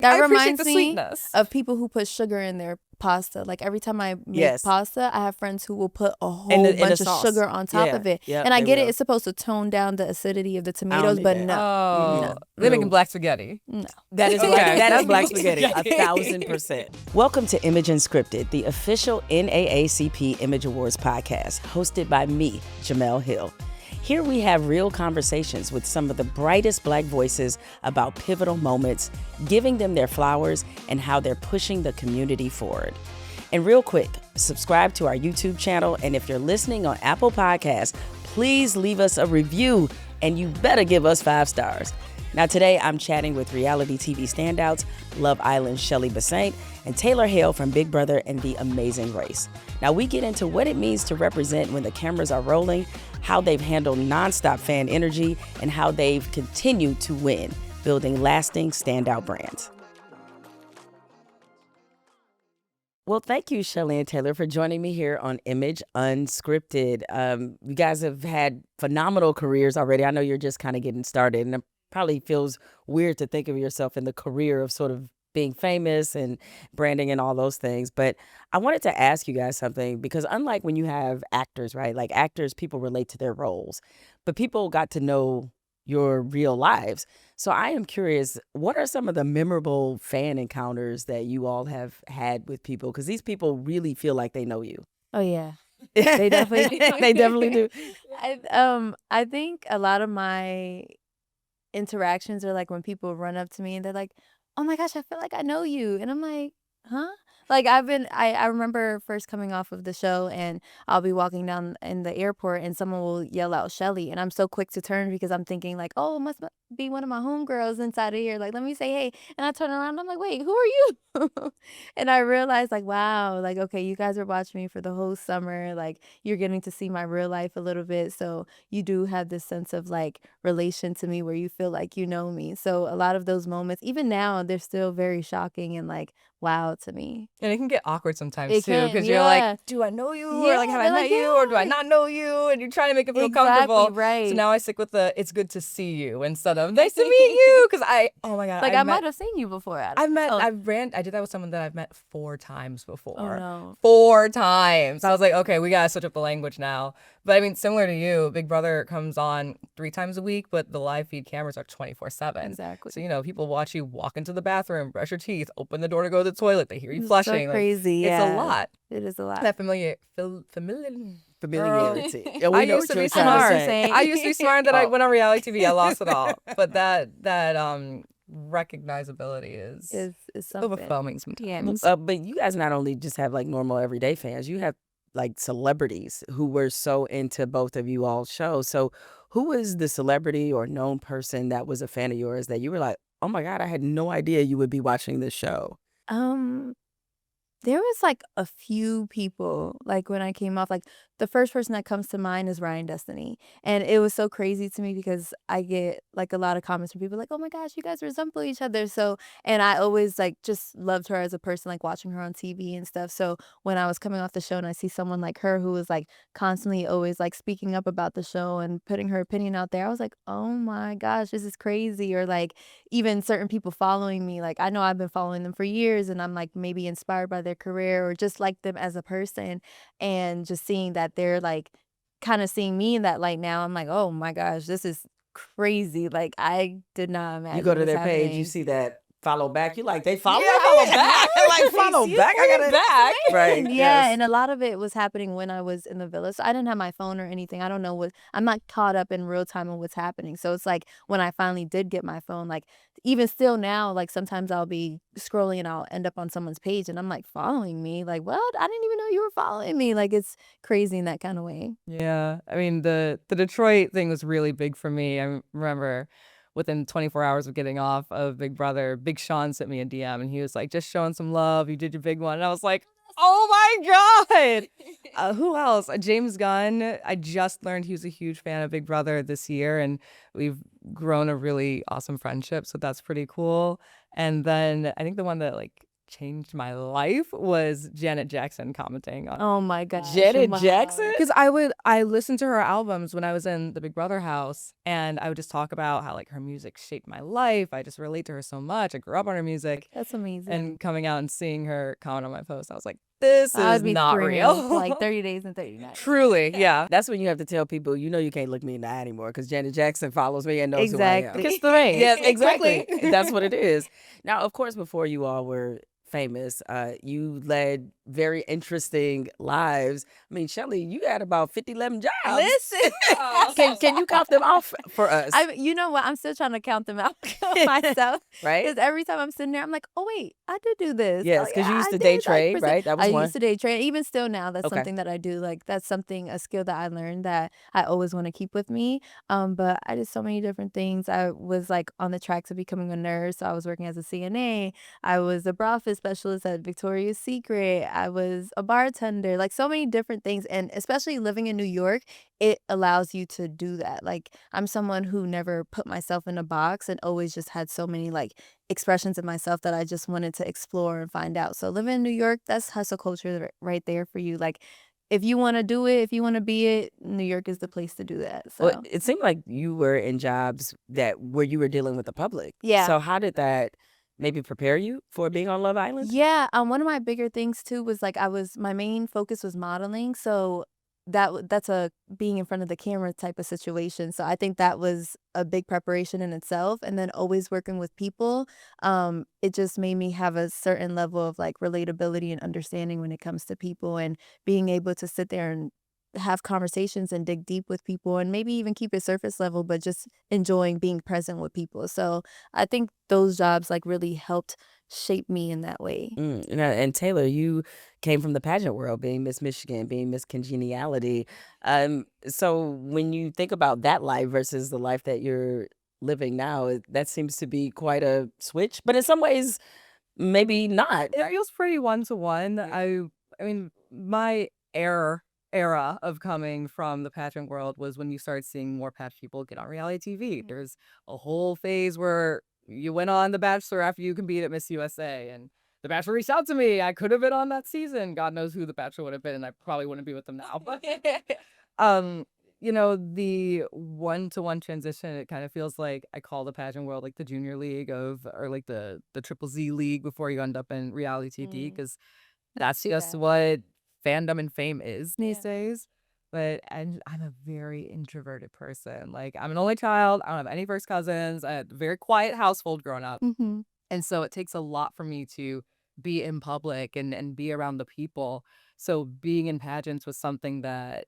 That I appreciate reminds the me sweetness of people who put sugar in their pasta. Like every time I make pasta, I have friends who will put a whole bunch of sugar on top of it. And I get it, it's supposed to tone down the acidity of the tomatoes, but no. Oh, they're making black spaghetti. No. That is black spaghetti, 1,000%. Welcome to Image Unscripted, the official NAACP Image Awards podcast, hosted by me, Jemele Hill. Here we have real conversations with some of the brightest Black voices about pivotal moments, giving them their flowers, and how they're pushing the community forward. And real quick, subscribe to our YouTube channel, and if you're listening on Apple Podcasts, please leave us a review, and you better give us 5 stars. Now today I'm chatting with reality TV standouts, Love Island's Chelley Bissainthe, and Taylor Hale from Big Brother and The Amazing Race. Now we get into what it means to represent when the cameras are rolling, how they've handled nonstop fan energy, and how they've continued to win, building lasting standout brands. Well, thank you, Chelley and Taylor, for joining me here on Image Unscripted. You guys have had phenomenal careers already. I know you're just kind of getting started, and it probably feels weird to think of yourself in the career of sort of being famous and branding and all those things. But I wanted to ask you guys something, because unlike when you have actors, right? Like actors, people relate to their roles, but people got to know your real lives. So I am curious, what are some of the memorable fan encounters that you all have had with people? Because these people really feel like they know you. Oh yeah. They definitely do. I think a lot of my interactions are like when people run up to me and they're like, oh my gosh, I feel like I know you. And I'm like, huh? Like I remember first coming off of the show and I'll be walking down in the airport and someone will yell out Chelley. And I'm so quick to turn because I'm thinking like, oh, it must be one of my homegirls inside of here. Like, let me say hey. And I turn around and I'm like, wait, who are you? And I realized like, wow, like, okay, you guys are watching me for the whole summer. Like you're getting to see my real life a little bit. So you do have this sense of like relation to me where you feel like you know me. So a lot of those moments, even now, they're still very shocking and like wow to me. And it can get awkward sometimes It too, can, because you're like, do I know you? Or like, have I they're met like, you? Or do I not know you? And you're trying to make it feel Exactly, comfortable. right. So now I stick with the it's good to see you instead of nice to meet you. Because oh my God. Like I might have seen you before. I did that with someone that I've met 4 times before. Oh no. 4 times. I was like, okay, we gotta switch up the language now. But I mean, similar to you, Big Brother comes on 3 times a week, but the live feed cameras are 24/7. Exactly. So, you know, people watch you walk into the bathroom, brush your teeth, open the door to go to the toilet, they hear you flushing. So crazy, It's a lot. It is a lot. That familiarity. Yeah, I used to be smart. I used to be smart that I went on reality TV. I lost it all. But that recognizability is something. overwhelming sometimes. Yeah. But you guys not only just have like normal everyday fans, you have like celebrities who were so into both of you all's shows. So who was the celebrity or known person that was a fan of yours that you were like, oh my God, I had no idea you would be watching this show? There was like a few people, like when I came off, like the first person that comes to mind is Ryan Destiny. And it was so crazy to me because I get like a lot of comments from people like, oh my gosh, you guys resemble each other. So, and I always like just loved her as a person, like watching her on TV and stuff. So when I was coming off the show and I see someone like her who was like constantly always like speaking up about the show and putting her opinion out there, I was like, oh my gosh, this is crazy. Or like even certain people following me, like I know I've been following them for years and I'm like maybe inspired by their career or just like them as a person, and just seeing that they're like kind of seeing me in that light now, I'm like, oh my gosh, this is crazy. Like I did not imagine. You go to this their happening. page, you see that follow back. You like, they follow back. Like follow back. I gotta back. Right. Yeah, yes. and a lot of it was happening when I was in the villa. So I didn't have my phone or anything. I don't know I'm not caught up in real time on what's happening. So it's like when I finally did get my phone, like even still now, like sometimes I'll be scrolling and I'll end up on someone's page and I'm like, following me? Like, what? I didn't even know you were following me. Like it's crazy in that kind of way. Yeah. I mean, the Detroit thing was really big for me. I remember within 24 hours of getting off of Big Brother, Big Sean sent me a DM and he was like, just showing some love. You did your big one. And I was like, oh my God. Who else? James Gunn. I just learned he was a huge fan of Big Brother this year and we've grown a really awesome friendship. So that's pretty cool. And then I think the one that like changed my life was Janet Jackson commenting on. Oh my gosh. Janet wow. Jackson? Because I listened to her albums when I was in the Big Brother house, and I would just talk about how like her music shaped my life. I just relate to her so much. I grew up on her music. That's amazing. And coming out and seeing her comment on my post, I was like, this I'd is be not screaming real. for like 30 days and 30 nights. Truly, yeah. That's when you have to tell people, you know, you can't look me in the eye anymore because Janet Jackson follows me and knows who I am. Exactly. Kiss the ring. Yes, exactly. That's what it is. Now, of course, before you all were famous, you led very interesting lives. I mean, Chelley, you had about 11 jobs. Listen. Can you count them off for us? You know what? I'm still trying to count them out myself. Right? Because every time I'm sitting there, I'm like, oh, wait, I did do this. Yes, Oh, because you yeah, used I to day did, trade, 100%. right? That was I one. used to day trade. Even still now, that's Okay. something that I do. Like, that's something, a skill that I learned that I always want to keep with me. But I did so many different things. I was like on the track to becoming a nurse. So I was working as a CNA. I was a bra fit specialist at Victoria's Secret. I was a bartender, like so many different things. And especially living in New York, it allows you to do that. Like, I'm someone who never put myself in a box and always just had so many like expressions of myself that I just wanted to explore and find out. So living in New York, that's hustle culture right there for you. Like, if you want to do it, if you want to be it, New York is the place to do that. So Well, it seemed like you were in jobs where you were dealing with the public. yeah. So how did that maybe prepare you for being on Love Island? Yeah, one of my bigger things too was like my main focus was modeling, so that's a being in front of the camera type of situation. So I think that was a big preparation in itself, and then always working with people, it just made me have a certain level of like relatability and understanding when it comes to people, and being able to sit there and have conversations and dig deep with people and maybe even keep it surface level, but just enjoying being present with people. So I think those jobs like really helped shape me in that way. And Taylor, you came from the pageant world, being Miss Michigan, being Miss Congeniality. So when you think about that life versus the life that you're living now, that seems to be quite a switch. But in some ways, maybe not. It feels pretty one-to-one. I mean, my era of coming from the pageant world was when you started seeing more pageant people get on reality TV. There's a whole phase where you went on The Bachelor after you competed at Miss USA, and The Bachelor reached out to me. I could have been on that season. God knows who The Bachelor would have been, and I probably wouldn't be with them now. But you know, the one-to-one transition, it kind of feels like I call the pageant world like the junior league or like the Triple Z league before you end up in reality TV, because that's just what fandom and fame is these days. But I'm a very introverted person. Like, I'm an only child. I don't have any first cousins. I had a very quiet household growing up. Mm-hmm. And so it takes a lot for me to be in public and be around the people. So being in pageants was something that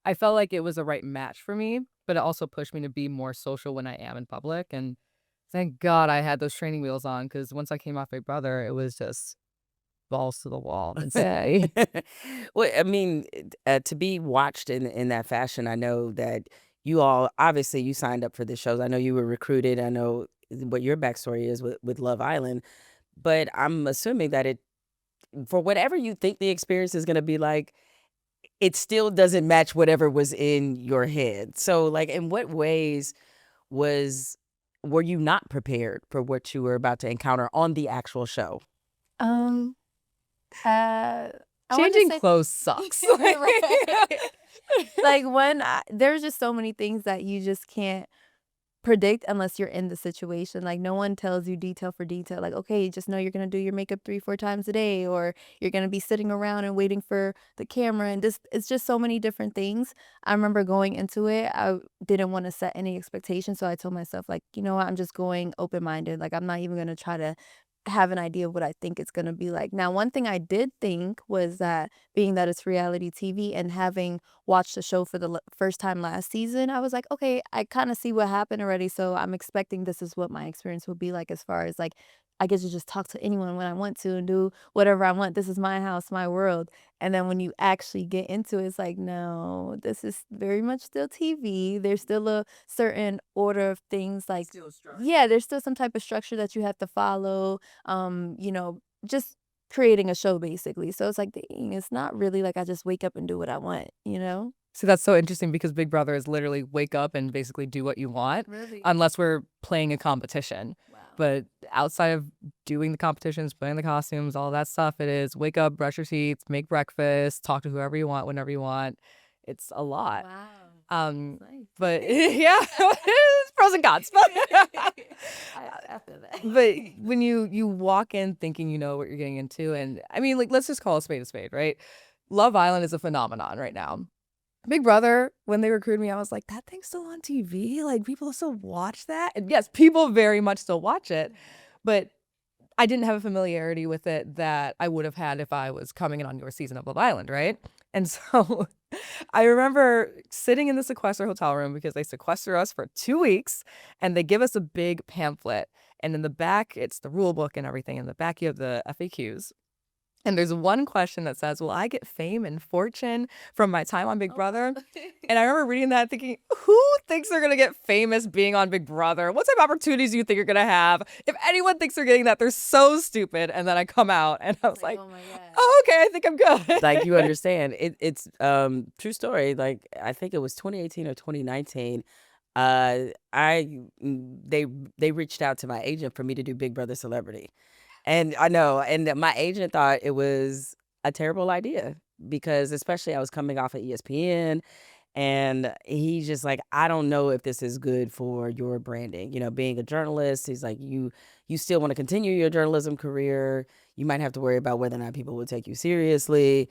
I felt like it was a right match for me, but it also pushed me to be more social when I am in public. And thank God I had those training wheels on, because once I came off Big Brother, it was just balls to the wall and say. Well, I mean, to be watched in that fashion, I know that you all, obviously, you signed up for the shows. I know you were recruited. I know what your backstory is with Love Island. But I'm assuming that for whatever you think the experience is going to be like, it still doesn't match whatever was in your head. So, like, in what ways were you not prepared for what you were about to encounter on the actual show? I wanna Changing say- clothes sucks. like there's just so many things that you just can't predict unless you're in the situation. Like, no one tells you detail for detail. Like, okay, just know you're gonna do your makeup 3-4 times a day, or you're gonna be sitting around and waiting for the camera, and it's just so many different things. I remember going into it, I didn't want to set any expectations, so I told myself, like, you know what, I'm just going open-minded. Like, I'm not even gonna try to have an idea of what I think it's going to be like. Now, one thing I did think was that, being that it's reality TV and having watched the show for the first time last season, I was like, okay, I kind of see what happened already. So I'm expecting this is what my experience will be like, as far as like, I get to just talk to anyone when I want to and do whatever I want. This is my house, my world. And then when you actually get into it, it's like, no, this is very much still TV. There's still a certain order of things, like, yeah, there's still some type of structure that you have to follow. You know, just creating a show basically. So it's like, dang, it's not really like I just wake up and do what I want, you know? So that's so interesting, because Big Brother is literally wake up and basically do what you want, Really? unless we're playing a competition. Wow. But outside of doing the competitions, playing the costumes, all that stuff, it is wake up, brush your teeth, make breakfast, talk to whoever you want, whenever you want. It's a lot. Wow. Nice. But yeah, it's pros and cons. I feel that. But when you walk in thinking you know what you're getting into, and I mean, like, let's just call a spade, right? Love Island is a phenomenon right now. Big Brother, when they recruited me, I was like, that thing's still on TV? Like, people still watch that? And yes, people very much still watch it, but I didn't have a familiarity with it that I would have had if I was coming in on your season of Love Island, right? And so I remember sitting in the sequester hotel room because they sequester us for 2 weeks and they give us a big pamphlet. And in the back, it's the rule book and everything. In the back, you have the FAQs. And there's one question that says, will I get fame and fortune from my time on Big Brother? And I remember reading that thinking, who thinks they're going to get famous being on Big Brother? What type of opportunities do you think you're going to have? If anyone thinks they're getting that, they're so stupid. And then I come out and I was like, oh my God. oh, okay, I think I'm good. Like, you understand. It's true story. Like, I think it was 2018 or 2019. They reached out to my agent for me to do Big Brother Celebrity. And I know, and my agent thought it was a terrible idea because especially I was coming off of ESPN and he's just like, I don't know if this is good for your branding. You know, being a journalist, he's like, you still want to continue your journalism career. You might have to worry about whether or not people will take you seriously,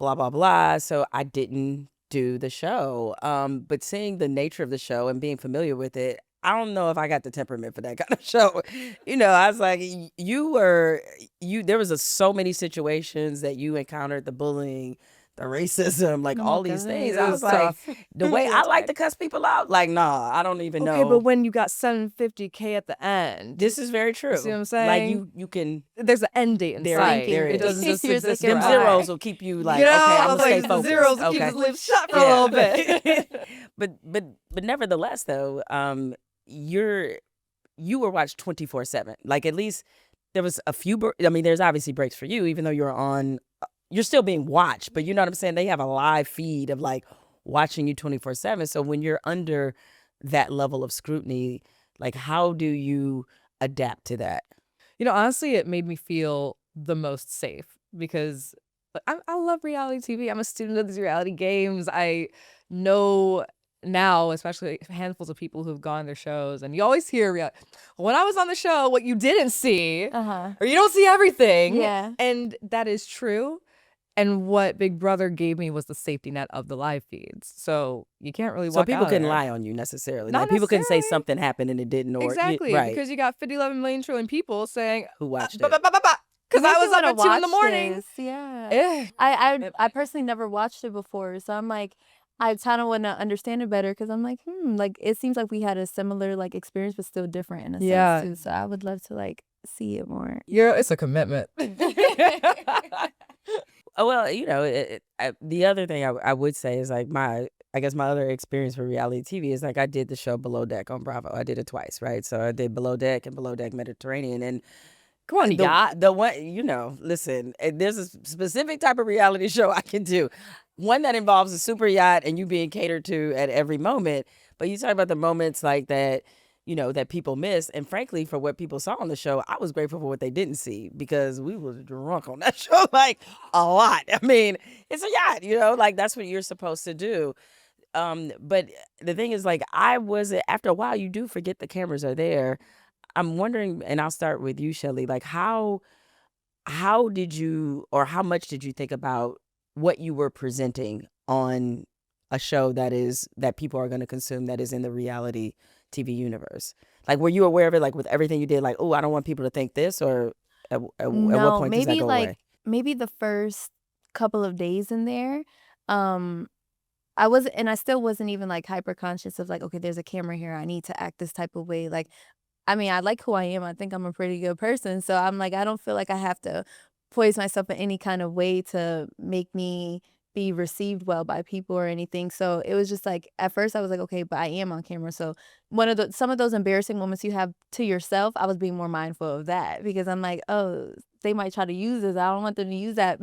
blah, blah, blah. So I didn't do the show. But seeing the nature of the show and being familiar with it, I don't know if I got the temperament for that kind of show. You know, I was like, there was so many situations that you encountered, the bullying, the racism, like all these things. I was like, the way I like to cuss people out, like, nah, I don't even know. Okay, but when you got $750K at the end, This is very true. see what I'm saying? Like, you can, there's an end date in There- sight. there It is. doesn't just Here's exist the them Right. zeros will keep you like, You know, okay, I'm I gonna was stay like, focused. zeros keep Okay. this live shut for a little bit. But nevertheless, though, you were watched 24/7. Like, at least there was a few. I mean, there's obviously breaks for you, even though you're still being watched. But you know what I'm saying? They have a live feed of like watching you 24/7. So when you're under that level of scrutiny, like, how do you adapt to that? You know, honestly, it made me feel the most safe because I love reality TV. I'm a student of these reality games. I know now, especially handfuls of people who've gone on their shows, and you always hear, when I was on the show, what you didn't see, or you don't see everything. Yeah. And that is true. And what Big Brother gave me was the safety net of the live feeds. So you can't really walk So people out couldn't there. lie on you necessarily. Not Like, people couldn't say necessarily. something happened and it didn't, or Exactly, right? because you got 50, 11 million trillion people saying, Who watched it? because I was up at 2 in the morning. Yeah. Eh. I personally never watched it before, so I'm like, I kind of want to understand it better because I'm like, like, it seems like we had a similar like experience, but still different in a Yeah. sense too. So I would love to like see it more. It's a commitment. Oh, well, you know, the other thing I would say is like I guess my other experience for reality TV is like I did the show Below Deck on Bravo. I did it twice, right? So I did Below Deck and Below Deck Mediterranean, and Come on, the one, you know, listen, there's a specific type of reality show I can do, one that involves a super yacht and you being catered to at every moment. But you talk about the moments like that, you know, that people miss. And frankly, for what people saw on the show, I was grateful for what they didn't see because we was drunk on that show, like a lot. I mean, it's a yacht, you know, like that's what you're supposed to do. But the thing is, like, after a while, you do forget the cameras are there. I'm wondering, and I'll start with you, Chelley, like how did you, or how much did you think about what you were presenting on a show that people are going to consume that is in the reality TV universe? Like, were you aware of it, like with everything you did, like, oh, I don't want people to think this, or at what No, point does that maybe go like away? maybe the first couple of days in there. I still wasn't even like hyper conscious of like, okay, there's a camera here. I need to act this type of way. Like, I mean, I like who I am. I think I'm a pretty good person. So I'm like, I don't feel like I have to poise myself in any kind of way to make me be received well by people or anything. So it was just like, at first I was like, okay, but I am on camera. So some of those embarrassing moments you have to yourself, I was being more mindful of that because I'm like, oh, they might try to use this. I don't want them to use that.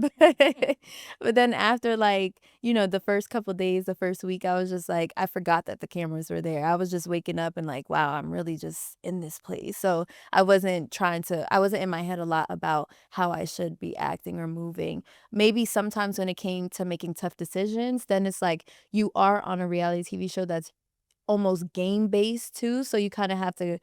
But then after, like, the first couple days, the first week, I was just like, I forgot that the cameras were there. I was just waking up and like, wow, I'm really just in this place. So I wasn't in my head a lot about how I should be acting or moving. Maybe sometimes when it came to making tough decisions, then it's like you are on a reality TV show that's almost game based too. So you kind of have to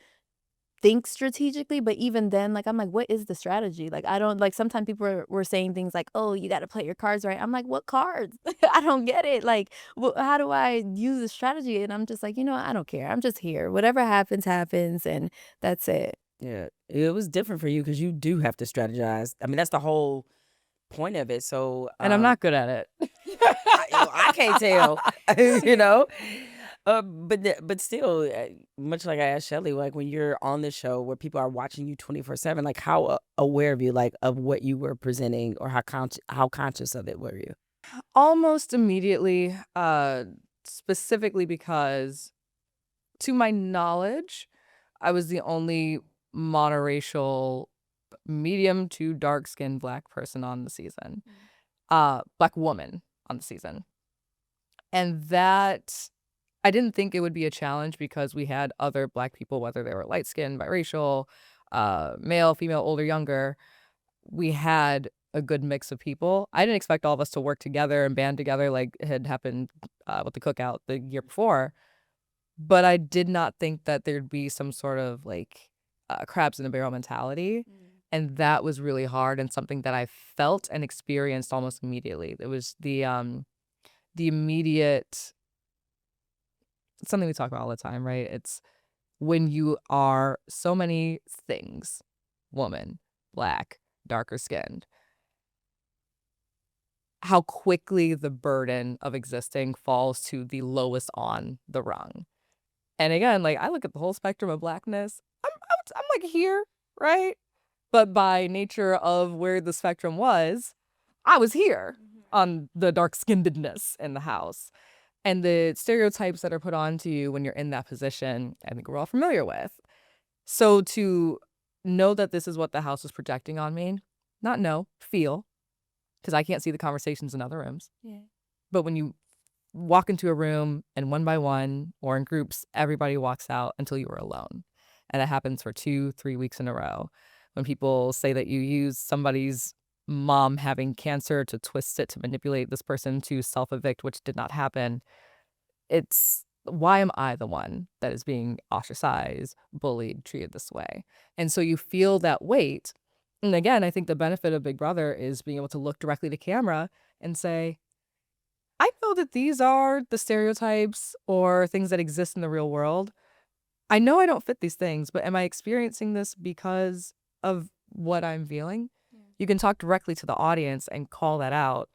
think strategically, but even then, like, I'm like, what is the strategy? Like, I don't, like, sometimes people were saying things like, oh, you got to play your cards right. I'm like, what cards? I don't get it. Like, how do I use the strategy? And I'm just like, I don't care. I'm just here. Whatever happens, happens. And that's it. Yeah, it was different for you because you do have to strategize. I mean, that's the whole point of it. So, And I'm not good at it. I can't tell, you know. But still, much like I asked Chelley, like when you're on the show where people are watching you 24/7, like how aware of you, like of what you were presenting, or how conscious of it were you? Almost immediately, specifically because, to my knowledge, I was the only monoracial, medium to dark-skinned Black person on the season, Black woman on the season. And that, I didn't think it would be a challenge because we had other Black people, whether they were light-skinned, biracial, male, female, older, younger. We had a good mix of people. I didn't expect all of us to work together and band together like had happened with the cookout the year before. But I did not think that there'd be some sort of like crabs in a barrel mentality. And that was really hard and something that I felt and experienced almost immediately. It was the immediate, something we talk about all the time, right? It's when you are so many things, woman, Black, darker skinned, how quickly the burden of existing falls to the lowest on the rung. And again, like I look at the whole spectrum of Blackness, I'm like here, right? But by nature of where the spectrum was, I was here on the dark-skinnedness in the house. And the stereotypes that are put onto you when you're in that position, I think we're all familiar with. So to know that this is what the house is projecting on me, not know, feel, because I can't see the conversations in other rooms. Yeah. But when you walk into a room and one by one or in groups, everybody walks out until you are alone. And it happens for 2-3 weeks in a row. When people say that you use somebody's mom having cancer to twist it to manipulate this person to self-evict, which did not happen, it's why am I the one that is being ostracized, bullied, treated this way? And so you feel that weight. And again, I think the benefit of Big Brother is being able to look directly to camera and say, I know that these are the stereotypes or things that exist in the real world. I know I don't fit these things, but am I experiencing this because of what I'm feeling? Yeah. You can talk directly to the audience and call that out.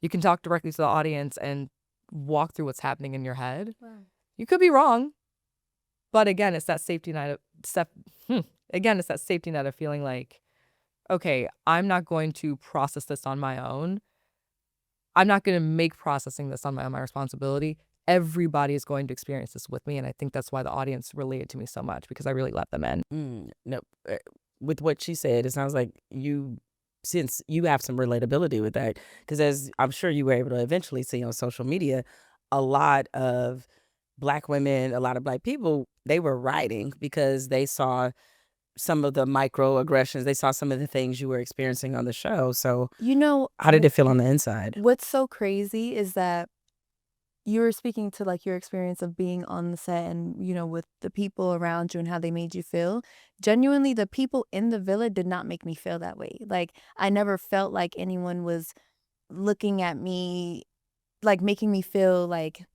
You can talk directly to the audience and walk through what's happening in your head. Wow. You could be wrong, but again, it's that safety net of feeling like, okay, I'm not going to process this on my own. I'm not going to make processing this on my responsibility. Everybody is going to experience this with me, and I think that's why the audience related to me so much, because I really let them in. No, with what she said, it sounds like since you have some relatability with that, because as I'm sure you were able to eventually see on social media, a lot of Black women, a lot of Black people, they were writing because they saw some of the microaggressions. They saw some of the things you were experiencing on the show. So, how did it feel on the inside? What's so crazy is that you were speaking to like your experience of being on the set and, with the people around you and how they made you feel. Genuinely, the people in the villa did not make me feel that way. Like, I never felt like anyone was looking at me, like making me feel like,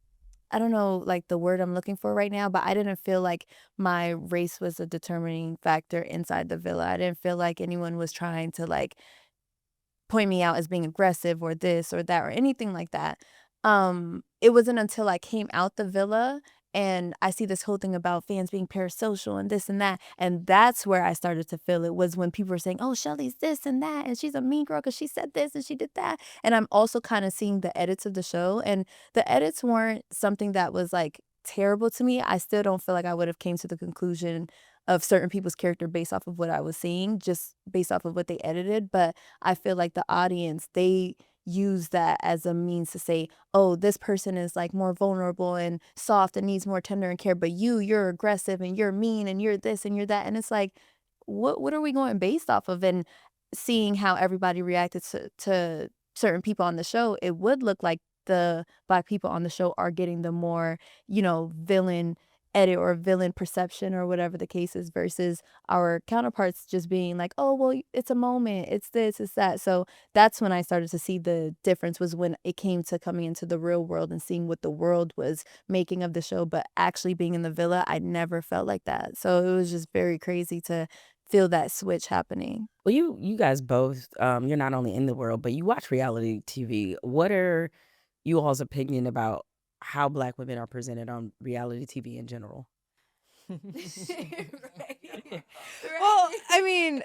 I don't know, like the word I'm looking for right now, but I didn't feel like my race was a determining factor inside the villa. I didn't feel like anyone was trying to like point me out as being aggressive or this or that or anything like that. It wasn't until I came out the villa and I see this whole thing about fans being parasocial and this and that. And that's where I started to feel it, was when people were saying, oh, Chelley's this and that, and she's a mean girl because she said this and she did that. And I'm also kind of seeing the edits of the show, and the edits weren't something that was like terrible to me. I still don't feel like I would have came to the conclusion of certain people's character based off of what I was seeing, just based off of what they edited. But I feel like the audience, they use that as a means to say, oh, this person is like more vulnerable and soft and needs more tender and care, but you're aggressive and you're mean and you're this and you're that. And it's like, what are we going based off of? And seeing how everybody reacted to certain people on the show, it would look like the Black people on the show are getting the more, villain edit or villain perception or whatever the case is, versus our counterparts just being like, oh, well, it's a moment, it's this, it's that. So that's when I started to see the difference, was when it came to coming into the real world and seeing what the world was making of the show. But actually being in the villa, I never felt like that. So it was just very crazy to feel that switch happening. Well, you guys both, you're not only in the world, but you watch reality TV. What are you all's opinion about how Black women are presented on reality TV in general? Well, I mean,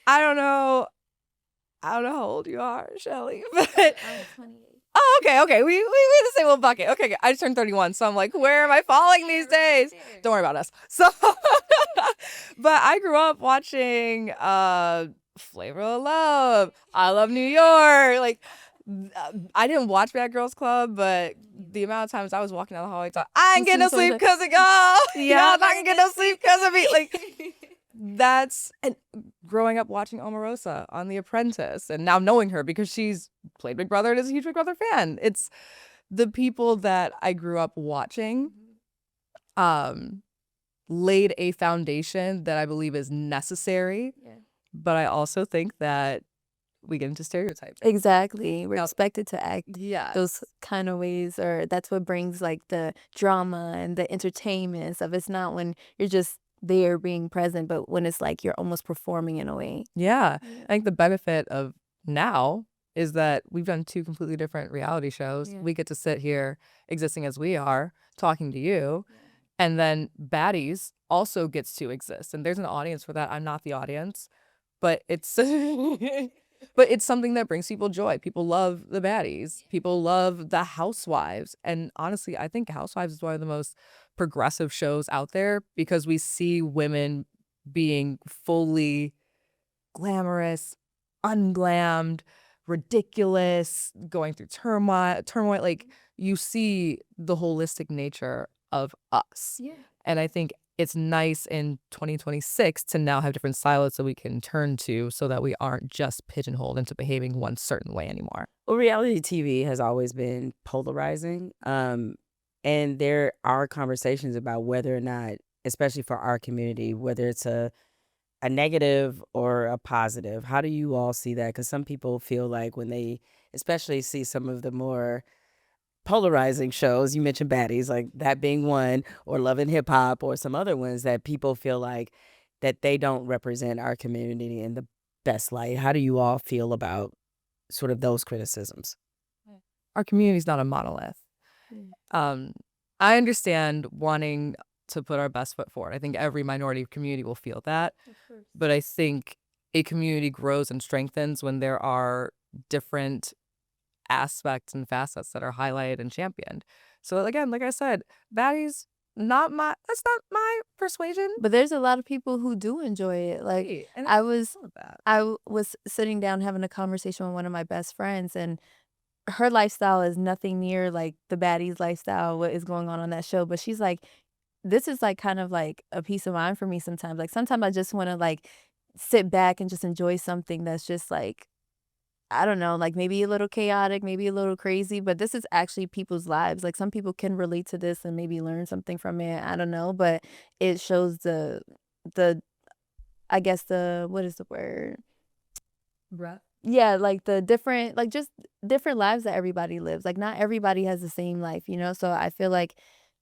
I don't know how old you are, Chelley, but I'm 28. Oh, okay. We the same little bucket. Okay, I just turned 31, so I'm like, where am I falling these days? Don't worry about us. So, but I grew up watching Flavor of Love, I Love New York. Like, I didn't watch Bad Girls Club, but the amount of times I was walking down the hallway, thought, I ain't getting no sleep because of y'all. Y'all not gonna get no sleep because of me. Like, and growing up watching Omarosa on The Apprentice, and now knowing her because she's played Big Brother and is a huge Big Brother fan. It's the people that I grew up watching laid a foundation that I believe is necessary. Yeah. But I also think that we get into stereotypes. Exactly. We're expected to act those kind of ways, or that's what brings like the drama and the entertainment stuff. It's not when you're just there being present, but when it's like you're almost performing in a way. Yeah. I think the benefit of now is that we've done 2 completely different reality shows. Yeah. We get to sit here existing as we are, talking to you. Yeah. And then Baddies also gets to exist. And there's an audience for that. I'm not the audience. But it's but it's something that brings people joy. People love the Baddies. People love the Housewives. And honestly, I think Housewives is one of the most progressive shows out there because we see women being fully glamorous, unglammed, ridiculous, going through turmoil. Like, you see the holistic nature of us. Yeah. And I think it's nice in 2026 to now have different silos that we can turn to so that we aren't just pigeonholed into behaving one certain way anymore. Well, reality TV has always been polarizing. And there are conversations about whether or not, especially for our community, whether it's a negative or a positive. How do you all see that? Because some people feel like when they especially see some of the more polarizing shows, you mentioned Baddies, like that being one, or Love and Hip Hop, or some other ones, that people feel like that they don't represent our community in the best light. How do you all feel about sort of those criticisms? Our community is not a monolith. I understand wanting to put our best foot forward. I think every minority community will feel that. But I think a community grows and strengthens when there are different aspects and facets that are highlighted and championed. So again, like I said, Baddies, that's not my persuasion. But there's a lot of people who do enjoy it. Like, and I was sitting down having a conversation with one of my best friends, and her lifestyle is nothing near like the Baddies lifestyle, what is going on that show. But she's like, this is like kind of like a peace of mind for me sometimes. Like, sometimes I just want to like sit back and just enjoy something that's just like, I don't know, like maybe a little chaotic, maybe a little crazy, but this is actually people's lives. Like, some people can relate to this and maybe learn something from it. I don't know, but it shows the I guess what is the word? Breath. Yeah, like the different, like just different lives that everybody lives. Like, not everybody has the same life, So I feel like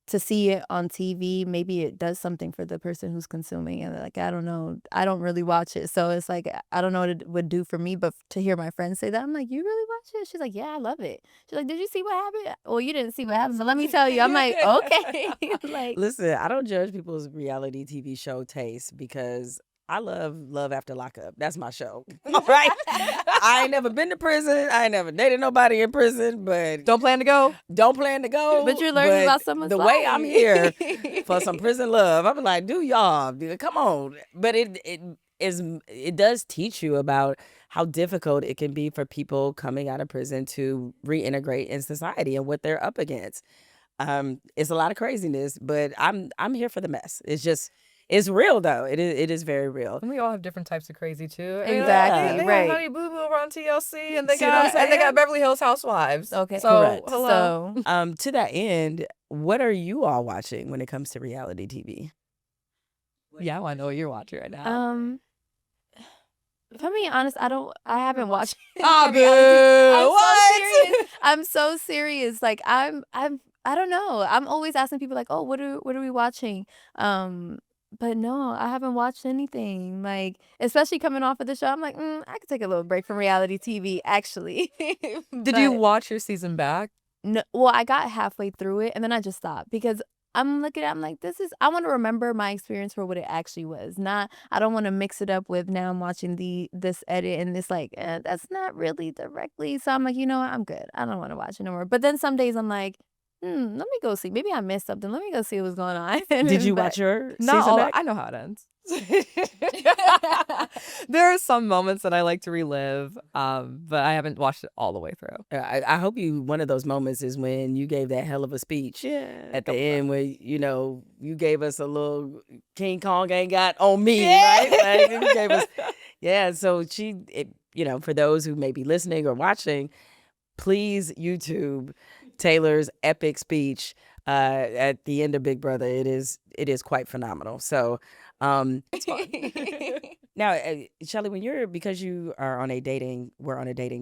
to see it on TV, maybe it does something for the person who's consuming it. Like, I don't know. I don't really watch it. So it's like, I don't know what it would do for me, but to hear my friends say that, I'm like, you really watch it? She's like, yeah, I love it. She's like, did you see what happened? Well, you didn't see what happened, so let me tell you. I'm like, okay. Like, listen, I don't judge people's reality TV show taste because I love Love After Lockup. That's my show. All right. I ain't never been to prison. I ain't never dated nobody in prison, but Don't plan to go. don't plan to go. But you're learning about someone's the way I'm life. here for some prison love, I'm like, do y'all, dude, come on. But it does teach you about how difficult it can be for people coming out of prison to reintegrate in society and what they're up against. It's a lot of craziness, but I'm here for the mess. It's real though. It is very real. And we all have different types of crazy too. Exactly, They right. have Honey Boo Boo over on TLC, and they See what I'm got saying? Beverly Hills Housewives. Okay, so correct. hello. So To that end, what are you all watching when it comes to reality TV? Yeah, I want to know what you're watching right now. if I'm being honest, I haven't watched. Ah, any reality TV. boo! What? I'm so serious. Like I don't know. I'm always asking people like, oh, what are we watching? But no, I haven't watched anything. Like, especially coming off of the show, I'm like, I could take a little break from reality TV, actually. Did you watch your season back? No, well, I got halfway through it and then I just stopped because I'm looking at it, I'm like, I want to remember my experience for what it actually was. I don't want to mix it up with now I'm watching this edit and this like, that's not really directly. So I'm like, you know what, I'm good. I don't want to watch it no more. But then some days I'm like, let me go see. Maybe I missed something. Let me go see what's going on. Did you watch your Not season all. back? I know how it ends. There are some moments that I like to relive, but I haven't watched it all the way through. I hope one of those moments is when you gave that hell of a speech at the end where, you gave us a little King Kong ain't got on me, right? Like, you gave us, so for those who may be listening or watching, please YouTube Taylor's epic speech at the end of Big Brother. It is quite phenomenal. So now, Chelley, because we're on a dating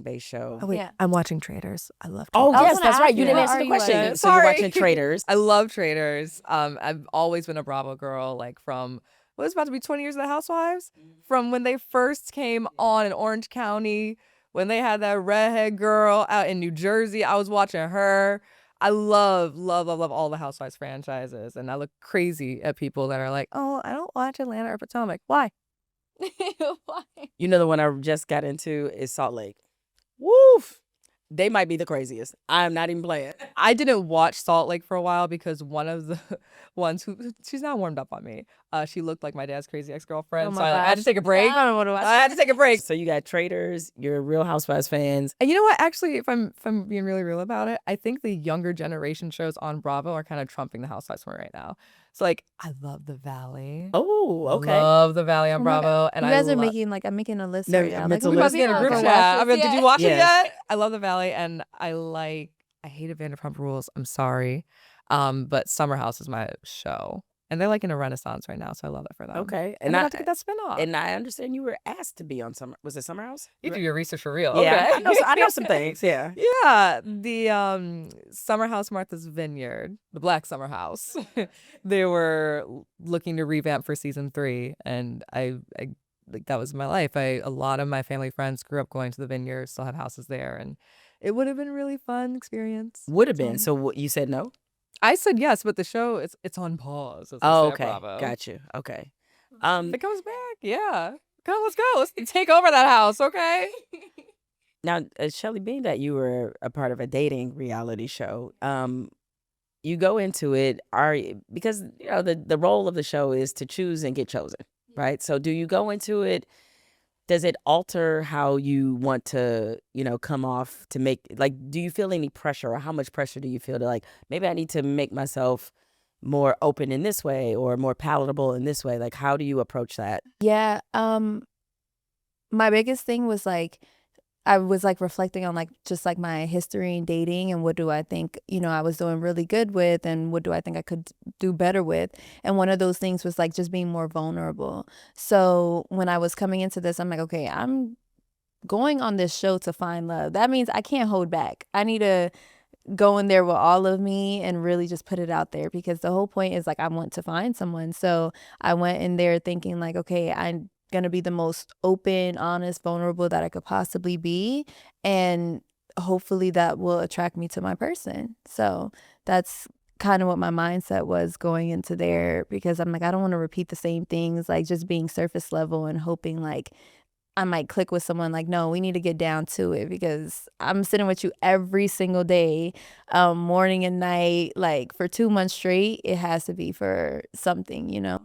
based show. Oh wait, Yeah. I'm watching Traders. I love. Oh Traders. yes, gonna that's ask right. You you, didn't what answer are the you question. watching? So you're Sorry. watching Traders. I love Traders. I've always been a Bravo girl, like from what was about to be 20 years of the Housewives, from when they first came on in Orange County, when they had that redhead girl out in New Jersey. I was watching her. I love all the Housewives franchises, and I look crazy at people that are like, "Oh, I don't watch Atlanta or Potomac." Why? Why? The one I just got into is Salt Lake. Woof. They might be the craziest. I'm not even playing. I didn't watch Salt Lake for a while because one of the ones she's now warmed up on me. She looked like my dad's crazy ex-girlfriend, Oh so my I had to gosh. take a break. I don't want to watch. I had to take a break. So you got Traders, you're Real Housewives fans. And you know what? Actually, if I'm being really real about it, I think the younger generation shows on Bravo are kind of trumping the Housewives for right now. So like, I love The Valley. Oh, okay. Love The Valley on Oh my Bravo, and You guys are making like I'm making a list No, right now. mental Like, We list. must be in a I'll group go watch chat. I this, mean, did yeah. you watch it Yes. yet? I love The Valley, and I hated Vanderpump Rules. I'm sorry, but Summer House is my show, and they're like in a renaissance right now, so I love that for them. Okay. and I have to get that spinoff. And I understand you were asked to be on Was it Summer House? You do your research for real. Yeah, Okay. I know some things. Yeah. Yeah, the Summer House Martha's Vineyard, the Black Summer House. They were looking to revamp for season 3, and I like that was my life. A lot of my family friends grew up going to the Vineyard, still have houses there, and it would have been a really fun experience. Would have been. So you said no? I said yes, but the show it's on pause. As they Oh, say at okay. Bravo. Got you. Okay. If it comes back, yeah. Come, let's go. Let's take over that house, okay? Now, Chelley, being that you were a part of a dating reality show, you go into it because the role of the show is to choose and get chosen, right? So do you go into it? Does it alter how you want to, come off to make, like, do you feel any pressure, or how much pressure do you feel to, like, maybe I need to make myself more open in this way or more palatable in this way? Like, how do you approach that? Yeah. My biggest thing was like, I was like reflecting on like just like my history in dating and what do I think, I was doing really good with and what do I think I could do better with. And one of those things was like just being more vulnerable. So when I was coming into this, I'm like, okay, I'm going on this show to find love. That means I can't hold back. I need to go in there with all of me and really just put it out there, because the whole point is like I want to find someone. So I went in there thinking like, okay, I'm gonna be the most open, honest, vulnerable that I could possibly be, and hopefully that will attract me to my person. So that's kind of what my mindset was going into there, because I'm like, I don't want to repeat the same things, like just being surface level and hoping like I might click with someone. Like, no, we need to get down to it, because I'm sitting with you every single day, morning and night, like for 2 months straight. It has to be for something, you know?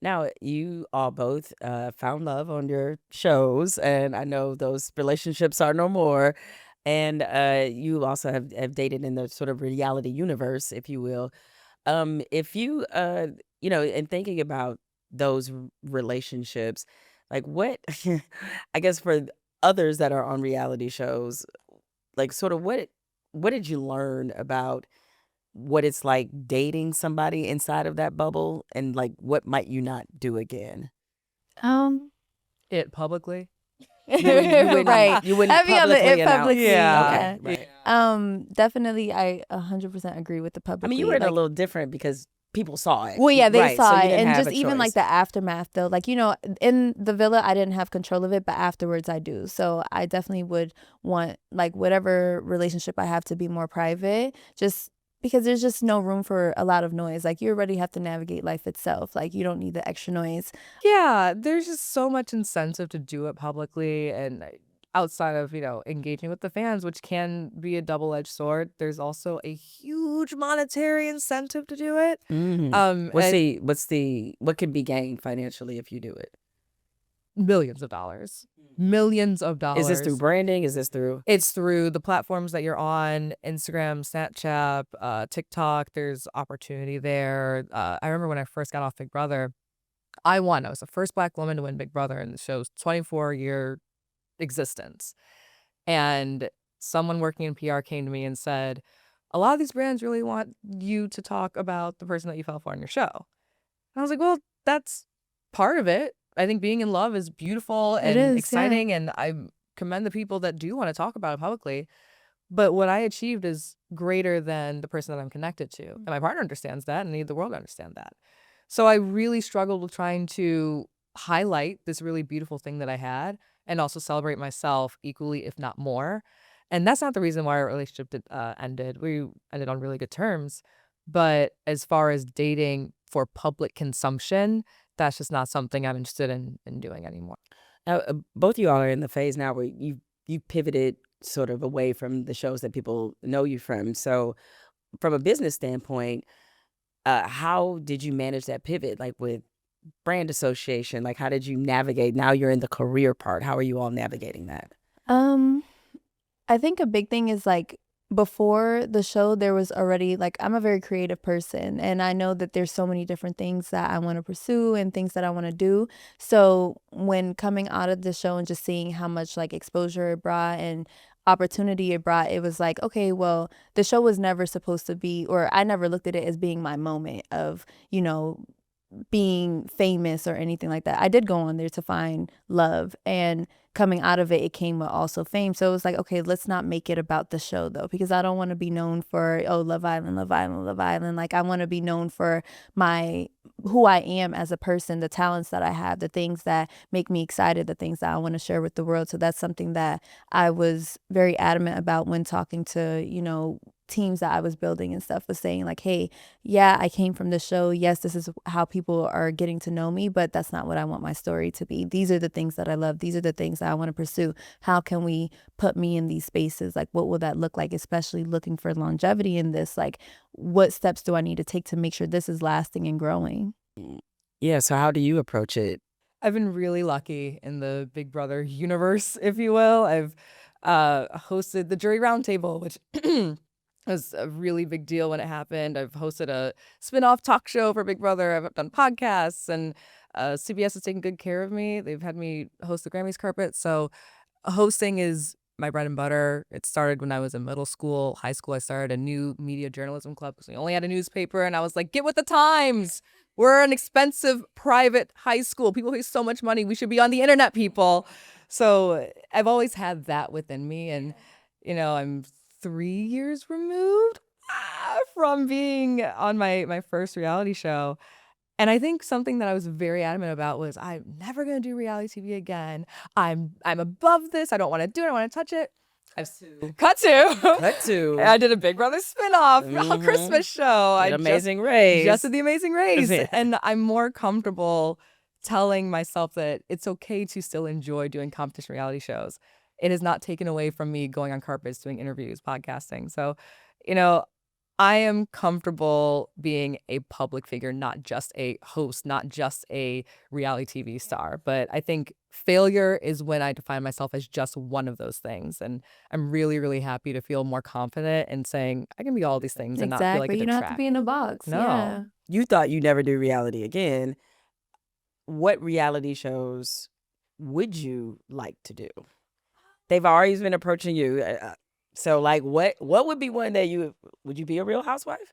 Now, you all both found love on your shows, and I know those relationships are no more. And you also have dated in the sort of reality universe, if you will. If you, in thinking about those relationships, like what, I guess for others that are on reality shows, like sort of what did you learn about what it's like dating somebody inside of that bubble, and like what might you not do again? Um, It publicly. right. You wouldn't Heavy on the publicly it announce. publicly. Yeah. Okay, right. Definitely, I 100% agree with the I publicly. mean, you were in a like, little different because people saw it. well, yeah, they Right, so saw you it, didn't and have just a even like choice. the aftermath though. Like, you know, in the villa, I didn't have control of it, but afterwards I do. So I definitely would want like whatever relationship I have to be more private, just because there's just no room for a lot of noise. Like, you already have to navigate life itself. Like, you don't need the extra noise. Yeah, there's just so much incentive to do it publicly, and outside of, engaging with the fans, which can be a double-edged sword, there's also a huge monetary incentive to do it. What could be gained financially if you do it? Millions of dollars. Millions of Is this through dollars. branding? Is this through? It's through the platforms that you're on, Instagram, Snapchat, TikTok. There's opportunity there. I remember when I first got off Big Brother, I won. I was the first Black woman to win Big Brother in the show's 24-year existence. And someone working in PR came to me and said, a lot of these brands really want you to talk about the person that you fell for on your show. And I was like, well, that's part of it. I think being in love is beautiful It and is, yeah. exciting, and I commend the people that do want to talk about it publicly. But what I achieved is greater than the person that I'm connected to. And my partner understands that, and I need the world to understand that. So I really struggled with trying to highlight this really beautiful thing that I had, and also celebrate myself equally, if not more. And that's not the reason why our relationship ended. We ended on really good terms. But as far as dating for public consumption, that's just not something I'm interested in doing anymore. Now, both of you all are in the phase now where you pivoted sort of away from the shows that people know you from. So from a business standpoint, how did you manage that pivot? Like with brand association, like how did you navigate? Now you're in the career part. How are you all navigating that? I think a big thing is like, before the show, there was already like, I'm a very creative person, and I know that there's so many different things that I want to pursue and things that I want to do. So when coming out of the show and just seeing how much like exposure it brought and opportunity it brought, it was like, okay, well, the show was never supposed to be, or I never looked at it as being my moment of, being famous or anything like that. I did go on there to find love, and coming out of it, it came with also fame. So it was like, okay, let's not make it about the show though, because I don't want to be known for, oh, Love Island, Love Island, Love Island. Like, I want to be known for who I am as a person, the talents that I have, the things that make me excited, the things that I want to share with the world. So that's something that I was very adamant about when talking to, teams that I was building and stuff, was saying like, hey, yeah, I came from the show. Yes, this is how people are getting to know me, but that's not what I want my story to be. These are the things that I love. These are the things that I want to pursue. How can we put me in these spaces? Like, what will that look like? Especially looking for longevity in this. Like, what steps do I need to take to make sure this is lasting and growing? Yeah. So how do you approach it? I've been really lucky in the Big Brother universe, if you will. I've hosted the jury roundtable, which was a really big deal when it happened. I've hosted a spin-off talk show for Big Brother. I've done podcasts, and CBS has taken good care of me. They've had me host the Grammys carpet. So hosting is my bread and butter. It started when I was in middle school. High school, I started a new media journalism club because we only had a newspaper, and I was like, get with the times. We're an expensive private high school. People pay so much money. We should be on the internet, people. So I've always had that within me, and I'm 3 years removed from being on my first reality show. And I think something that I was very adamant about was, I'm never going to do reality TV again. I'm above this. I don't want to do it. I don't want to touch it. Cut to. Cut to. I did a Big Brother spinoff, a Christmas show. Amazing Race. Just did the Amazing Race. And I'm more comfortable telling myself that it's okay to still enjoy doing competition reality shows. It has not taken away from me going on carpets, doing interviews, podcasting. So, I am comfortable being a public figure, not just a host, not just a reality TV star. But I think failure is when I define myself as just one of those things. And I'm really, really happy to feel more confident in saying I can be all these things and not feel like a you don't have to be in a box. No. Yeah. You thought you'd never do reality again. What reality shows would you like to do? They've always been approaching you. So, like, what would be one that would you be a Real Housewife?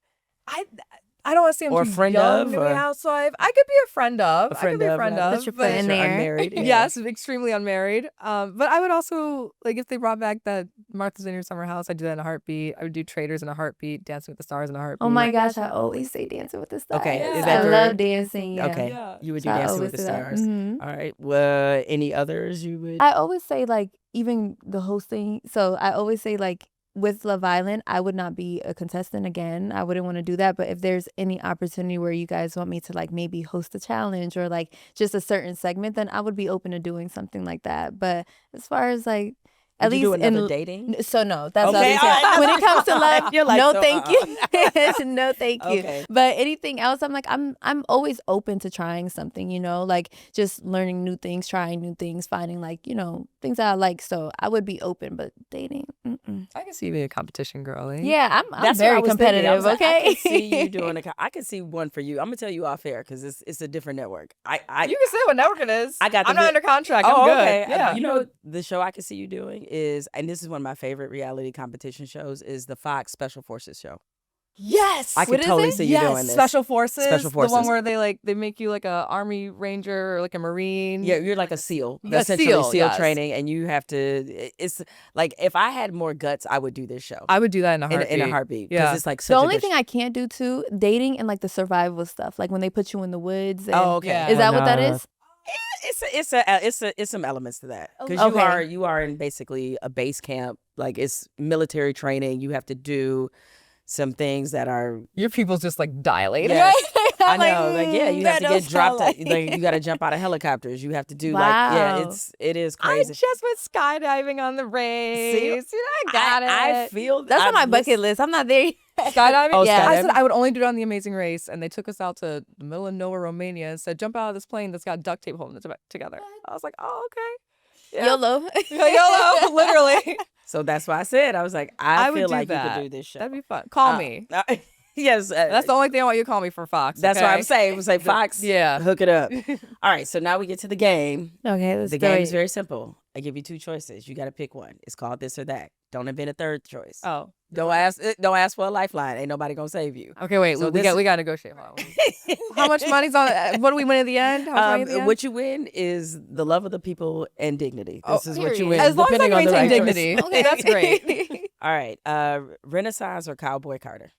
I don't want to say I'm or too friend young of, to be a or- housewife. I could be a friend of. A friend I could be a of, friend right. of. Put your but- foot in there. Unmarried. Yeah. Yes, extremely unmarried. But I would also, like, if they brought back that Martha's Vineyard Summer House, I'd do that in a heartbeat. I would do Traders in a heartbeat, Dancing with the Stars in a heartbeat. Oh my gosh, I always say Dancing with the Stars. Okay, is I that your- love dancing. Yeah. Okay, Yeah. you would do So I Dancing always with the do that. Stars. Mhm. All right. Well, any others you would? I always say, like, even the hosting. So I always say, like, with Love Island, I would not be a contestant again. I wouldn't want to do that. But if there's any opportunity where you guys want me to, like, maybe host a challenge or, like, just a certain segment, then I would be open to doing something like that. But as far as, like, at Would you least do another dating? So no, that's Okay, what all I'm right. saying. When it comes to love, You're like, no, so, thank you. No, thank you. Okay. But anything else, I'm like, I'm always open to trying something, like just learning new things, trying new things, finding, like, things that I like. So I would be open, but dating, mm-mm. I can see you being a competition girlie. Yeah, I'm That's what I very was thinking. I competitive. was like, Okay, I can see you doing I can see one for you. I'm gonna tell you off air because it's a different network. You can say what network it is. I got I'm the not vi- under contract. Oh, I'm good. okay. Yeah. You know, the show I can see you doing is, and this is one of my favorite reality competition shows, is the Fox Special Forces show. Yes. I What could is totally it? see you doing this. Special Forces. Special The one Forces. where they make you like a Army Ranger or like a Marine. Yeah, you're like a SEAL. A Essentially SEAL, SEAL yes. training, and you have to. It's like if I had more guts, I would do this show I would do that in a in, heartbeat. in a heartbeat because Yeah. it's like such the a only good thing I can't do too, dating and, like, the survival stuff, like when they put you in the woods. And, Oh, okay. Yeah. Is that what that no. is? It's some elements to that because Okay. you are in basically a base camp. Like, it's military training. You have to do some things that are. Your pupils just like dilate. Yes. I I'm like, know, like, yeah, you have to that get don't dropped. sound Like, you got to jump out of helicopters. You have to do Wow. it is I crazy. just went skydiving on the race. I got it. I feel That's on my I've bucket list. I'm not there yet. Skydiving? Oh, Yeah. I said skydiving? I would only do it on the Amazing Race, and they took us out to the middle of nowhere, Romania, and said, jump out of this plane that's got duct tape holding it together. I was like, oh, okay. Yeah. YOLO. YOLO, literally. So that's why I said I was like, I would feel do like that. you could do this show. That'd be fun. Call me. Yes, That's the only thing I want you to call me for Fox. That's okay? what I'm saying. We'll say Fox. Yeah. Hook it up. All right. So now we get to the game. Okay, let's The do game is it. very simple. I give you two choices. You got to pick one. It's called this or that. Don't invent a third choice. Oh. Don't ask for a lifeline. Ain't nobody gonna save you. Okay, wait. So we this- got to negotiate. Hold on. How much money's on? What do we win at the end? How much money at the end? What you win is the love of the people and dignity. This is what you period. win. As long as I depending on the maintain right choice. dignity. Okay. That's great. All right. Renaissance or Cowboy Carter?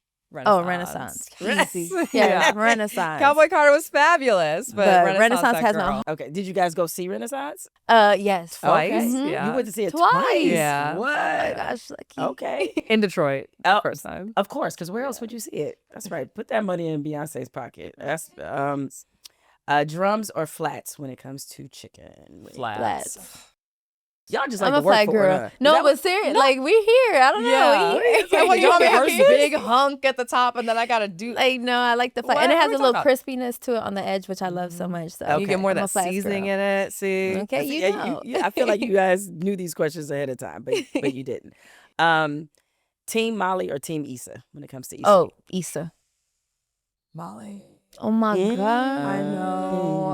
Oh, Renaissance. Easy. Yeah. Yeah, Renaissance. Cowboy Carter was fabulous, but Renaissance that has no girl. Okay. Did you guys go see Renaissance? Yes. Twice? Okay. Mhm. Yeah. You went to see it Twice. twice. Yeah. What? Oh my gosh, lucky. Okay. In Detroit. Oh, First time. Of course, because where else would you see it? That's right. Put that money in Beyonce's pocket. That's drums or flats when it comes to chicken. Flats. Y'all just like I'm to a work flat for girl. it, huh? No, That but seriously, like, we're here. I don't know. Yeah. We here. So what, you want me to have this Like, big hunk at the top and then I got to do Like, no, I like the flat. What? And it has What a are we little crispiness to it on the edge, which I love so much. So You get more of I'm a that flats seasoning girl. in it. See? Okay, Yeah, you know. I feel like you guys knew these questions ahead of time, but you didn't. Team Molly or Team Issa when it comes to Issa? Oh, Issa. Molly. Oh my Mm. God.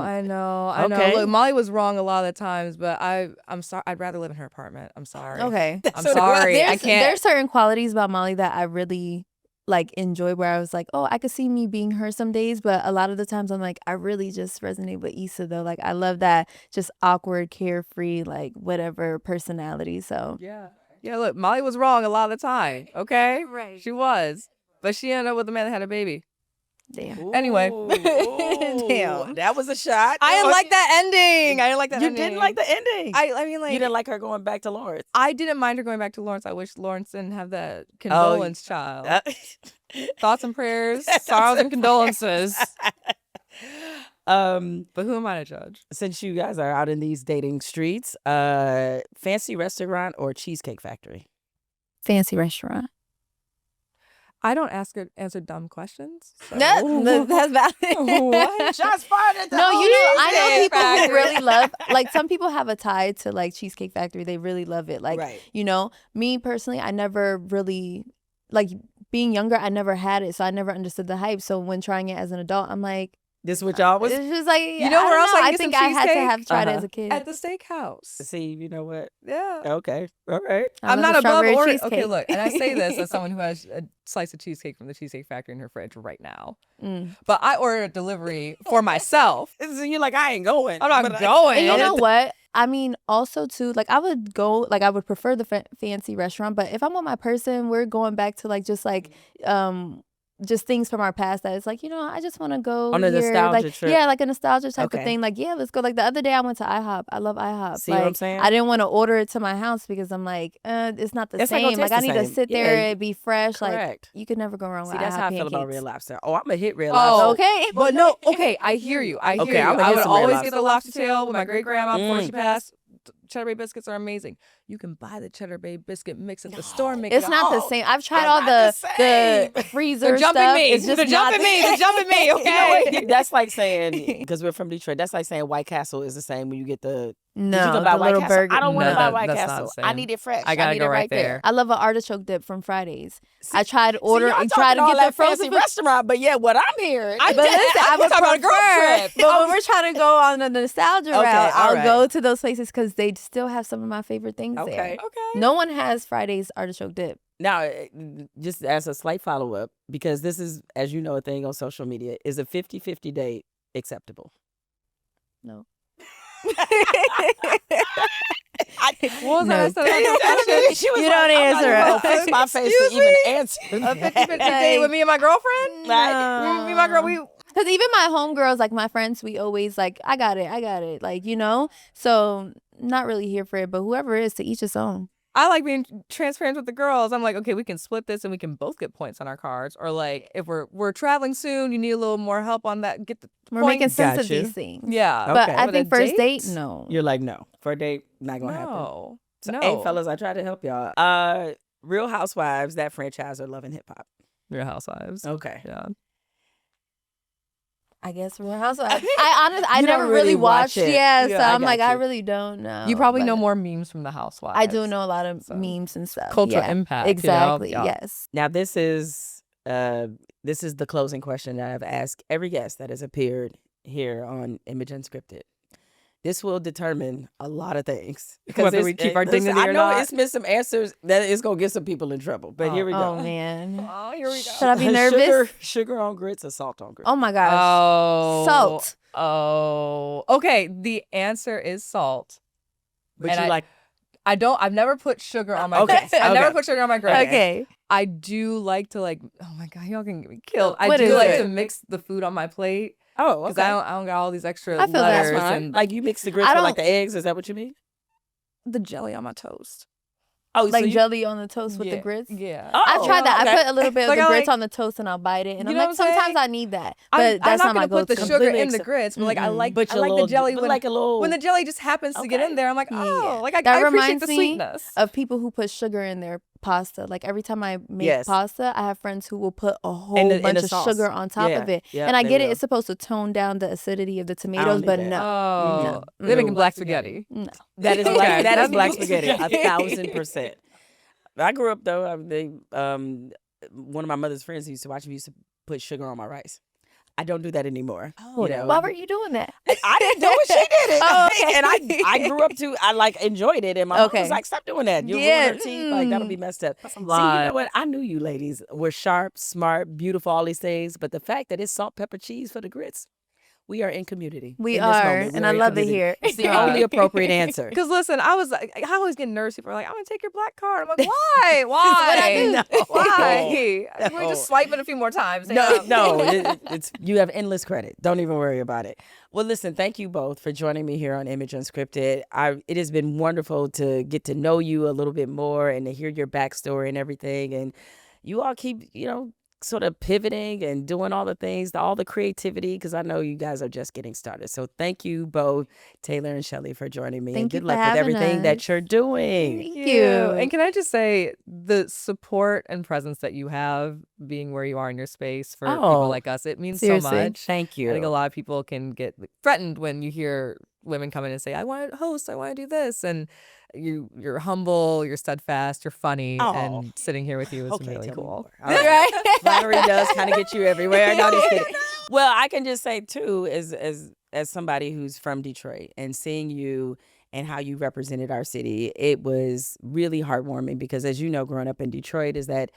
I know. Okay. Look, Molly was wrong a lot of the times, but I'm sorry. I'd rather live in her apartment. I'm sorry. Okay. I'm So do I. sorry. I can't. There's certain qualities about Molly that I really like enjoy, where I was like, oh, I could see me being her some days, but a lot of the times I'm like, I really just resonate with Issa though. Like, I love that just awkward, carefree, like whatever personality. So Yeah. Yeah, look, Molly was wrong a lot of the time. Okay? Right. She was. But she ended up with a man that had a baby. Damn. Anyway. Damn. That was a shot. I didn't like that ending. I didn't like that You ending. didn't like the ending. I mean, like, you didn't like her going back to Lawrence. I didn't mind her going back to Lawrence. I wish Lawrence didn't have that condolence child. Thoughts and prayers, sorrows and condolences. But who am I to judge? Since you guys are out in these dating streets, fancy restaurant or Cheesecake Factory? Fancy restaurant. I don't answer dumb questions. So. That's valid. What? Shots fired at the No, you know, I know people Factory. who really love, like, some people have a tie to, like, Cheesecake Factory. They really love it. Like, Right. you know, me personally, I never really, like, being younger, I never had it. So I never understood the hype. So when trying it as an adult, I'm like, This what y'all was? it's just like, You know I where don't else know. I I can get think some I had to cheesecake? have tried it as a kid. At the steakhouse. See, you know what? Yeah. Okay. All right. I I'm love not a above strawberry or cheesecake. okay. Look, and I say this as someone who has a slice of cheesecake from the Cheesecake Factory in her fridge right now. But I ordered a delivery for myself. So you're like, I ain't going. I'm not But going. And you know what? I mean, also too, like, I would go, like, I would prefer the fancy restaurant, but if I'm with my person, we're going back to, like, just things from our past that it's like, you know, I just want to go On a here. nostalgia like, trip. Yeah, like a nostalgia type Okay. of thing. Like, yeah, let's go. Like, the other day I went to IHOP. I love IHOP. See like, what I'm saying? I didn't want to order it to my house because I'm like, it's not the It's not gonna same. Like, taste I the need to same. sit Yeah, there and be fresh. correct. Like, you could never go wrong See, with that's IHOP how I feel about pancakes. Red Lobster. Oh, I'm gonna hit Red Oh, Lobster. Okay. But no, okay, I hear you. I hear Okay, you. I'm gonna I hit would some Red always Lobster. get the lobster tail with my great grandma before she Mm. passed. Cheddar Bay biscuits are amazing. You can buy the Cheddar Bay biscuit mix at the store. Make It's it not the all- same. I've tried It's all not the the freezer The jump stuff. at me. It's just The jump not at me. The jump at me. You know Okay. what? That's like saying, because we're from Detroit, that's like saying White Castle is the same when you get the. No, Did you go buy the White little Castle? burger. I don't want to No, buy that- White that's not Castle. the I same. need it fresh. I gotta need go it right there. there. I love an artichoke dip from Fridays. I See- tried to order See, y'all and tried to talking all get the that frozen fancy food. restaurant, but yeah, what I'm hearing. But listen, I would talking about a girl prefer. trip. But when we're trying to go on the nostalgia Okay, route, all I'll right. go to those places because they still have some of my favorite things there. Okay. No one has Friday's artichoke dip. Now, just as a slight follow up, because this is, as you know, a thing on social media, is a 50-50 date acceptable? No. What was No. that? She was You like, don't I'm answer not even it. gonna fix my face to Excuse even me? answer. A that. 50-50 date with me and my girlfriend? No. Me and my girl, we Because even my homegirls, like my friends, we always like, I got it. Like, you know? So not really here for it, but whoever is, to each his own. I like being transparent with the girls. I'm like, okay, we can split this and we can both get points on our cards. Or like, if we're traveling soon, you need a little more help on that. Get the We're points. making sense of Gotcha. these things. Yeah, But Okay. I But think a first date, date? no. You're like, no. For a date, not going to happen. No, So, no. Hey, fellas, I tried to help y'all. Real Housewives, that franchise, are loving hip hop. Real Housewives. Okay. Yeah. I guess Real Housewives. I You don't never really really watch watched. it. Yeah, Yeah, so I I'm like, got I you. really don't know. You probably but know more memes from the Housewives. I do know a lot of So, memes and stuff. cultural yeah. impact, you know? Exactly. Yeah. Yes. Now, this is the closing question that I've asked every guest that has appeared here on Image Unscripted. This will determine a lot of things. Whether we keep our dignity I or know not. it's missed some answers that is going to get some people in trouble, but here we go. Oh man. Oh, here we go. Should I be nervous? Sugar on grits or salt on grits? Oh my gosh. Oh. Salt. Oh. Okay. The answer is salt. But and you like, I've never put sugar on my Okay, grits. I've never okay. put sugar on my grits. Okay. I do like to oh my God, y'all can get me killed. What I is do like it? to mix the food on my plate. oh, Because okay. I don't got all these extra I feel that's letters Fine. and Like you mix the grits I with like don't- the eggs, is that what you mean? the jelly on my toast. Oh, Like jelly on the toast with the Yeah, grits. Yeah. Oh, I've tried that. okay. I put a little bit of Like, the I grits like- on the toast and I'll bite it. And You I'm know like, what I'm sometimes saying? I need that. I'm But that's not not my gonna put the go-to. sugar Completely in the accept- grits, but like I like But I your like little, the jelly but when like a little. when the jelly just happens to get Okay. in there. I'm like, oh, Yeah. like That I appreciate reminds the me sweetness. of people who put sugar in their pasta. Like every time I make Yes. pasta, I have friends who will put a whole In the bunch of sauce. sugar on top Yeah. of it. Yep, and I they get it, will. it's supposed to tone down the acidity of the I tomatoes, don't but need that. no. Oh, No. they're making No. black spaghetti. No. That is Okay. black. That is That's black black spaghetti. spaghetti. 1,000%. I grew up though. One of my mother's friends who used to watch me used to put sugar on my rice. I don't do that anymore. Oh, you know? why were you doing that? I didn't do it. She did it. Oh, okay. And I grew up to. I like enjoyed it, and my mom Okay. was like, "Stop doing that. You'll Yeah, ruin her teeth. Like that'll be messed up." That's a See, you lot. know what? I knew you ladies were sharp, smart, beautiful, all these things, but the fact that it's salt, pepper, cheese for the grits. We are in community. We in this are, moment. and We I in love it community. here. It's the only appropriate answer. Because listen, I always get nervous. People are like, I'm gonna take your black card. I'm like, why? Why? No. Why? No. We're just swiping a few more times. No, it's you have endless credit. Don't even worry about it. Well, listen, thank you both for joining me here on Image Unscripted. It has been wonderful to get to know you a little bit more and to hear your backstory and everything. And you all keep, sort of pivoting and doing all the things, all the creativity, because I know you guys are just getting started. So thank you both, Taylor and Chelley, for joining me. Thank and you good for luck with having everything that us. you're doing. Thank you. And can I just say the support and presence that you have being where you are in your space for people like us, it means Seriously. so much. Thank you. I think a lot of people can get threatened when you hear women come in and say, I want to host, I want to do this. And you're humble, you're steadfast, you're funny, and sitting here with you is really tell me cool. more. All right. Flattery does kind of get you everywhere. No, just kidding. Well, I can just say too, as somebody who's from Detroit and seeing you and how you represented our city, it was really heartwarming because, as you know, growing up in Detroit, is that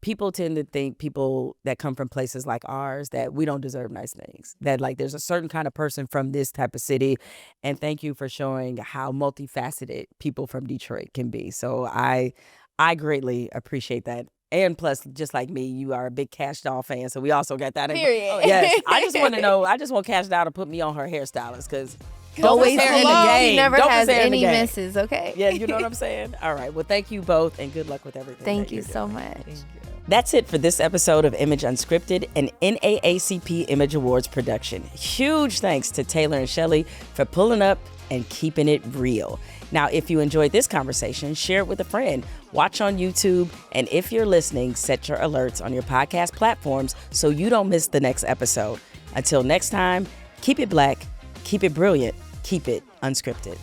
people tend to think people that come from places like ours that we don't deserve nice things, that like there's a certain kind of person from this type of city. And thank you for showing how multifaceted people from Detroit can be. So I greatly appreciate that. And plus, just like me, you are a big Cash Doll fan. So we also got that. Period. Yes. I just want to know, I just want Cash Doll to put me on her hairstylist because Always in the hello. game. She never Don't has miss her in the any game. misses, okay? Yeah, you know what I'm saying? All right. Well, thank you both and good luck with everything. Thank you so much. That's it for this episode of Image Unscripted, an NAACP Image Awards production. Huge thanks to Taylor and Chelley for pulling up and keeping it real. Now, if you enjoyed this conversation, share it with a friend, watch on YouTube, and if you're listening, set your alerts on your podcast platforms so you don't miss the next episode. Until next time, keep it black, keep it brilliant, keep it unscripted.